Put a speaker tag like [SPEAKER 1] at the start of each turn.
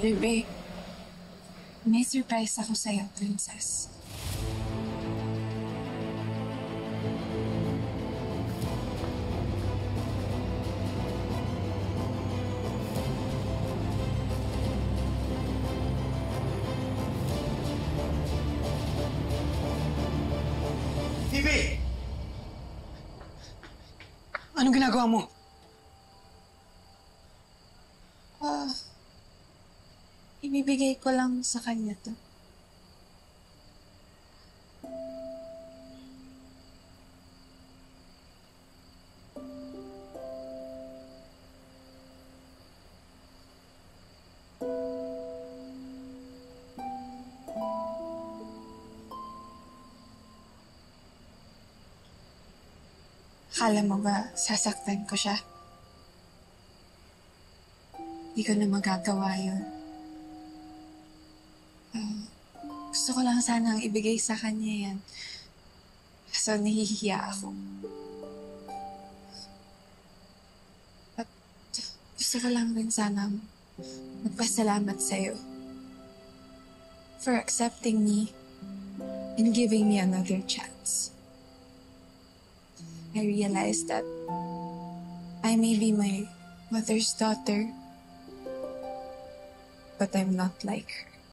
[SPEAKER 1] Bebe, may surprise ako sa'yo, princess.
[SPEAKER 2] Bibi! Anong ginagawa mo?
[SPEAKER 1] Ibibigay ko lang sa kanya to. Akala mo ba sasaktan ko siya? Hindi ko na magagawa yun. Gusto ko lang sanang ibigay sa kanya yan. So, nahihiya ako. At gusto ko lang rin sanang magpasalamat sa'yo for accepting me and giving me another chance. I realized that I may be my mother's daughter, but I'm not like her.